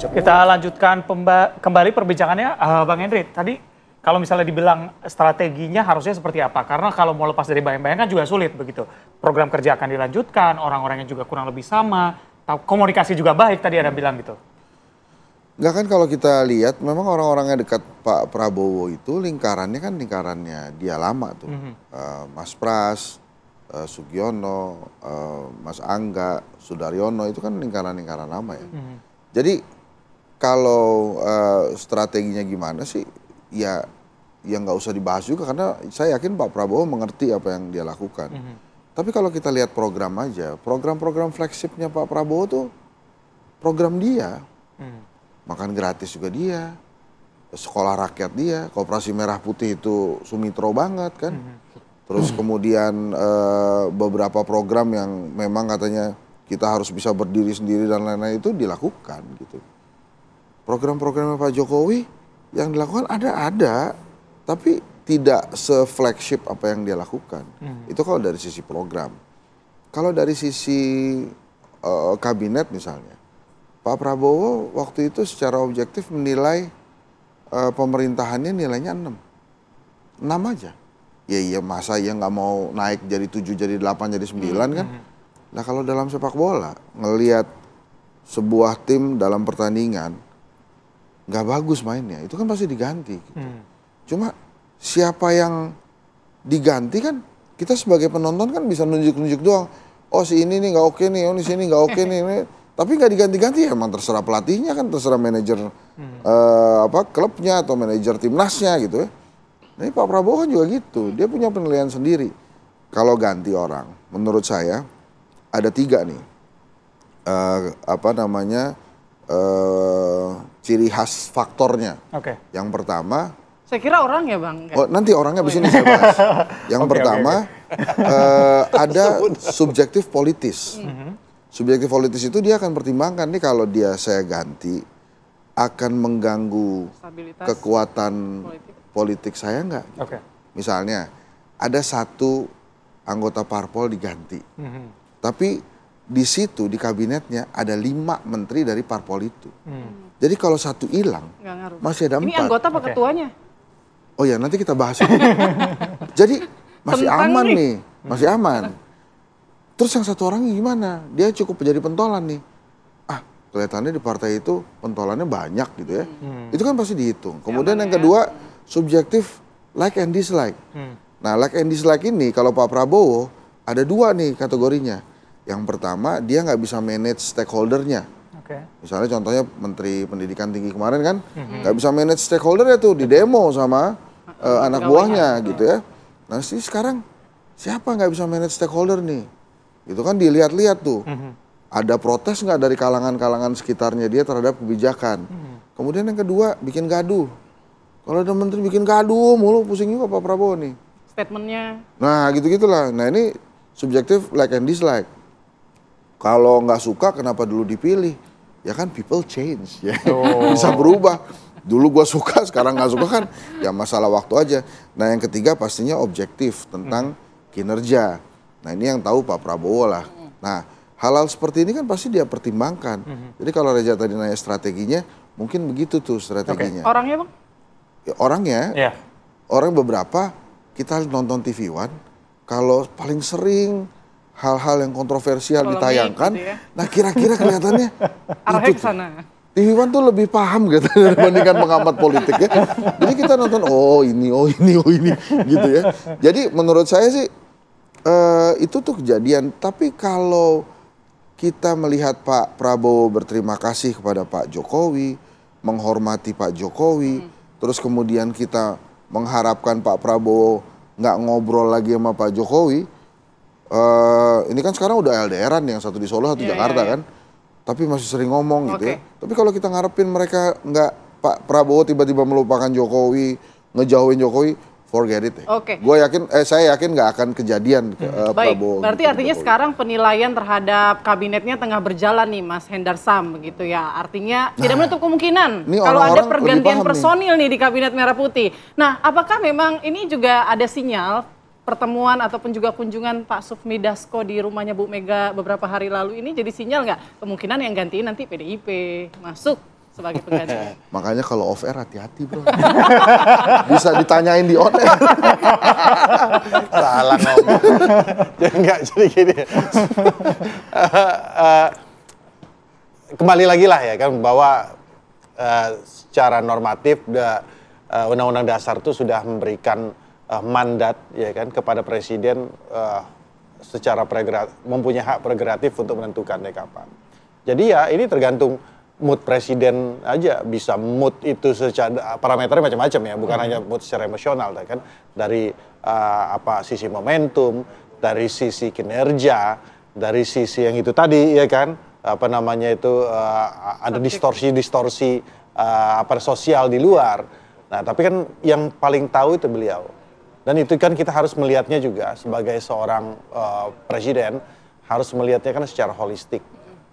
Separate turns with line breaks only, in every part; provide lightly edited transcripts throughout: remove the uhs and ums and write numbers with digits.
Kita lanjutkan kembali perbincangannya, Bang Henry. Tadi kalau misalnya dibilang strateginya harusnya seperti apa? Karena kalau mau lepas dari bayang-bayang kan juga sulit begitu. Program kerja akan dilanjutkan, orang-orangnya juga kurang lebih sama, komunikasi juga baik tadi Anda bilang gitu.
Enggak kan kalau kita lihat memang orang-orang yang dekat Pak Prabowo itu lingkarannya kan lingkarannya dia lama tuh. Mas Pras, Sugiono, Mas Angga, Sudaryono itu kan lingkaran-lingkaran lama ya. Jadi kalau strateginya gimana sih ya nggak usah dibahas juga karena saya yakin Pak Prabowo mengerti apa yang dia lakukan. Tapi kalau kita lihat program aja, program-program flagshipnya Pak Prabowo tuh program dia. Makan gratis juga dia, sekolah rakyat dia, Koperasi Merah Putih itu Sumitro banget kan. Terus kemudian beberapa program yang memang katanya kita harus bisa berdiri sendiri dan lain-lain itu dilakukan gitu. Program-programnya Pak Jokowi yang dilakukan ada, tapi tidak se-flagship apa yang dia lakukan. Itu kalau dari sisi program. Kalau dari sisi kabinet misalnya, Pak Prabowo waktu itu secara objektif menilai pemerintahannya nilainya 6. 6 aja. Ya iya masa ya nggak mau naik jadi 7, jadi 8, jadi 9 kan. Nah kalau dalam sepak bola, ngelihat sebuah tim dalam pertandingan, nggak bagus mainnya, itu kan pasti diganti. Gitu. Cuma siapa yang diganti kan, kita sebagai penonton kan bisa nunjuk-nunjuk doang. Oh si ini nih nggak oke nih, oh di sini nggak oke nih. Tapi nggak diganti-ganti ya emang terserah pelatihnya kan, terserah manajer klubnya atau manajer timnasnya gitu ya. Nah, ini Pak Prabowo kan juga gitu, dia punya penilaian sendiri. Kalau ganti orang, menurut saya ada 3 nih, ciri khas faktornya. Yang pertama,
saya kira orang ya Bang.
Oh, nanti orangnya di sini saya bahas. Yang pertama ada subjektif politis. Subjektif politis itu dia akan pertimbangkan nih kalau saya ganti akan mengganggu kekuatan politik saya nggak? Gitu. Misalnya ada 1 anggota parpol diganti, tapi di situ di kabinetnya ada 5 menteri dari parpol itu. Jadi kalau 1 hilang masih ada 4.
Ini anggota apa ketuanya?
Oh ya nanti kita bahas itu. Jadi masih aman nih, masih aman. Terus yang 1 orang gimana? Dia cukup jadi pentolan nih. Kelihatannya di partai itu pentolannya banyak gitu ya. Itu kan pasti dihitung. Kemudian yang kedua, subjektif like and dislike. Nah like and dislike ini kalau Pak Prabowo ada 2 nih kategorinya. Yang pertama dia nggak bisa manage stakeholdernya. Misalnya contohnya Menteri Pendidikan Tinggi kemarin kan nggak bisa manage stakeholdernya tuh di demo sama anak buahnya gitu ya. Nah sekarang siapa nggak bisa manage stakeholder nih? Itu kan dilihat-lihat tuh. Ada protes nggak dari kalangan-kalangan sekitarnya dia terhadap kebijakan. Kemudian yang kedua bikin gaduh. Kalau ada menteri bikin gaduh mulu pusing juga Pak Prabowo nih.
Statementnya.
Nah gitu-gitulah. Nah ini subjektif like and dislike. Kalau nggak suka kenapa dulu dipilih? Ya kan people change ya. Bisa berubah. Dulu gue suka sekarang nggak suka kan ya masalah waktu aja. Nah yang ketiga pastinya objektif tentang kinerja. Nah ini yang tahu Pak Prabowo lah. Nah hal-hal seperti ini kan pasti dia pertimbangkan. Jadi kalau Reza tadi nanya strateginya, mungkin begitu tuh strateginya.
Orangnya Bang?
Ya, orangnya, orang beberapa kita nonton TV One, kalau paling sering hal-hal yang kontroversial ditayangkan, gitu ya. Nah kira-kira kelihatannya
arahnya ke sana.
TV One tuh lebih paham gitu dibandingkan pengamat politik ya. Jadi kita nonton, oh ini, gitu ya. Jadi menurut saya sih itu tuh kejadian. Tapi kalau kita melihat Pak Prabowo berterima kasih kepada Pak Jokowi, menghormati Pak Jokowi, terus kemudian kita mengharapkan Pak Prabowo nggak ngobrol lagi sama Pak Jokowi. Ini kan sekarang udah LDR-an yang satu di Solo, satu Jakarta kan, tapi masih sering ngomong gitu ya. Tapi kalau kita ngarepin mereka nggak, Pak Prabowo tiba-tiba melupakan Jokowi, ngejauhin Jokowi, forget it. Saya yakin nggak akan kejadian Prabowo.
Berarti
gitu,
artinya
Jokowi.
sekarang penilaian terhadap kabinetnya tengah berjalan nih Mas Hendar Sam begitu ya. Artinya tidak menutup kemungkinan kalau ada pergantian personil nih di Kabinet Merah Putih. Nah apakah memang ini juga ada sinyal pertemuan ataupun juga kunjungan Pak Sufmi Dasko di rumahnya Bu Mega beberapa hari lalu ini jadi sinyal nggak kemungkinan yang gantiin nanti PDIP masuk sebagai pengganti.
Makanya kalau off air hati-hati bro. Bisa ditanyain di on air.
Salah ngomong. Enggak, jadi gini. Kembali lagi lah ya kan bahwa secara normatif Undang-Undang Dasar itu sudah memberikan mandat ya kan kepada presiden secara mempunyai hak prerogatif untuk menentukannya kapan. Jadi ya ini tergantung mood presiden aja, bisa mood itu secara parameternya macam-macam ya, bukan hanya mood secara emosional kan, dari sisi momentum, dari sisi kinerja, dari sisi yang itu tadi ya kan, ada distorsi sosial di luar. Nah, tapi kan yang paling tahu itu beliau. Dan itu kan kita harus melihatnya juga sebagai seorang presiden, harus melihatnya kan secara holistik.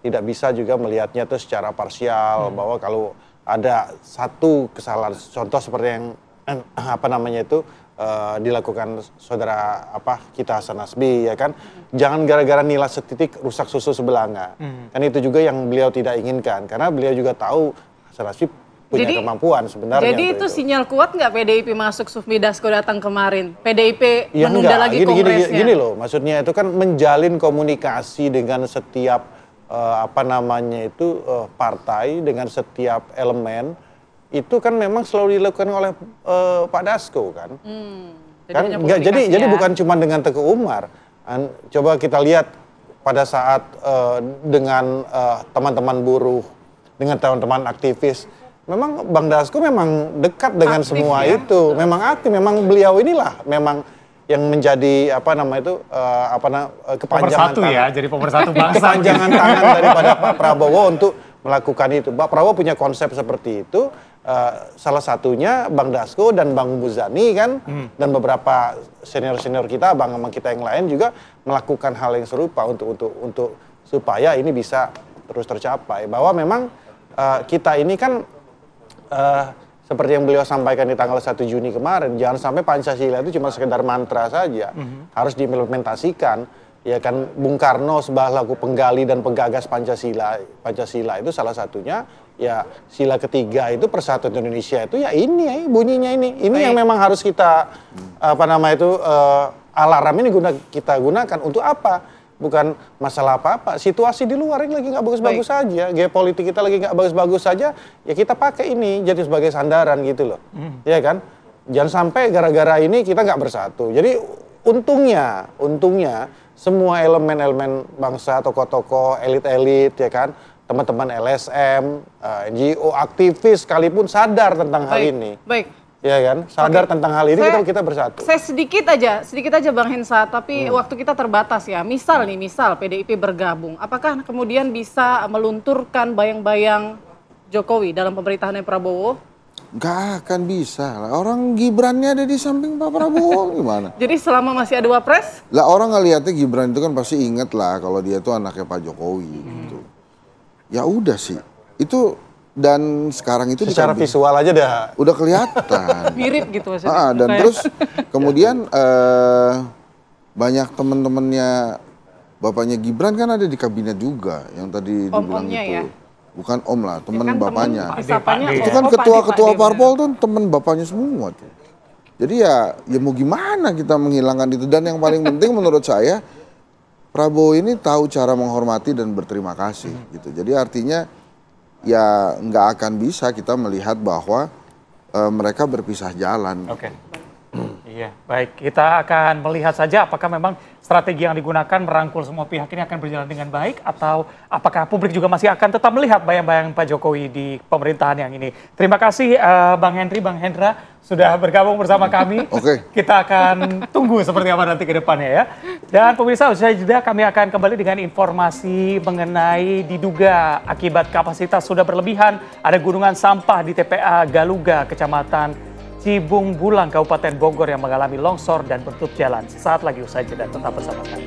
Tidak bisa juga melihatnya itu secara parsial, bahwa kalau ada satu kesalahan, contoh seperti yang dilakukan saudara kita Hasan Nasbi ya kan, jangan gara-gara nilai setitik rusak susu sebelanga. Kan itu juga yang beliau tidak inginkan, karena beliau juga tahu Hasan Nasbi punya kemampuan sebenarnya.
Jadi itu sinyal kuat nggak PDIP masuk Sufmi Dasko datang kemarin? PDIP ya menunda lagi kongresnya.
Gini loh, maksudnya itu kan menjalin komunikasi dengan setiap partai, dengan setiap elemen. Itu kan memang selalu dilakukan oleh Pak Dasko kan. Jadi bukan cuma dengan Teguh Umar. Coba kita lihat pada saat dengan teman-teman buruh, dengan teman-teman aktivis. Memang Bang Dasko memang dekat dengan aktif semua ya? Itu. Memang aktif, memang beliau inilah memang yang menjadi kepanjangan
tangan. Ya, jadi pemersatu bangsa.
Kepanjangan tangan daripada Pak Prabowo untuk melakukan itu. Pak Prabowo punya konsep seperti itu. Salah satunya Bang Dasko dan Bang Muzani kan, dan beberapa senior-senior kita, abang-abang kita yang lain juga melakukan hal yang serupa untuk supaya ini bisa terus tercapai. Bahwa memang kita ini kan seperti yang beliau sampaikan di tanggal 1 Juni kemarin, jangan sampai Pancasila itu cuma sekedar mantra saja, harus diimplementasikan. Ya kan, Bung Karno sebagai penggali dan penggagas Pancasila itu salah satunya, ya sila ketiga itu persatuan Indonesia itu ya ini bunyinya ini yang memang harus kita alarm ini kita gunakan untuk apa? Bukan masalah apa-apa, situasi di luar ini lagi nggak bagus-bagus saja, geopolitik kita lagi nggak bagus-bagus saja, ya kita pakai ini jadi sebagai sandaran gitu loh, ya kan? Jangan sampai gara-gara ini kita nggak bersatu. Jadi untungnya semua elemen-elemen bangsa, tokoh-tokoh, elit-elit, ya kan, teman-teman LSM, NGO, aktivis sekalipun sadar tentang hal ini.
Baik.
Ya kan, sadar tentang hal ini, kita bersatu.
Saya sedikit aja Bang Hensa, tapi waktu kita terbatas ya. Misal PDIP bergabung, apakah kemudian bisa melunturkan bayang-bayang Jokowi dalam pemerintahannya Prabowo?
Nggak akan bisa. Orang Gibrannya ada di samping Pak Prabowo gimana?
Jadi selama masih ada wapres?
Lah orang ngelihatnya Gibran itu kan pasti inget lah kalau dia tuh anaknya Pak Jokowi gitu. Ya udah sih, itu. Dan sekarang itu
secara visual aja
udah kelihatan.
Mirip gitu maksudnya.
Dan terus kemudian banyak teman-temannya bapaknya Gibran kan ada di kabinet juga yang tadi dibilang itu.
Ya?
Bukan om lah, teman ya kan bapaknya. Itu kan ketua parpol tuh teman bapaknya semua tuh. Jadi ya mau gimana kita menghilangkan itu. Dan yang paling penting menurut saya, Prabowo ini tahu cara menghormati dan berterima kasih gitu. Jadi artinya ya nggak akan bisa kita melihat bahwa mereka berpisah jalan.
Oke. Iya, baik. Kita akan melihat saja apakah memang strategi yang digunakan merangkul semua pihak ini akan berjalan dengan baik, atau apakah publik juga masih akan tetap melihat bayang-bayang Pak Jokowi di pemerintahan yang ini. Terima kasih Bang Henry, Bang Hendra sudah bergabung bersama kami.
Oke.
Kita akan tunggu seperti apa nanti ke depannya ya. Dan pemirsa, usai jeda kami akan kembali dengan informasi mengenai diduga akibat kapasitas sudah berlebihan ada gunungan sampah di TPA Galuga, Kecamatan Cibung Bulang, Kabupaten Bogor yang mengalami longsor dan menutup jalan. Sesaat lagi usai jeda, tetap bersama kami.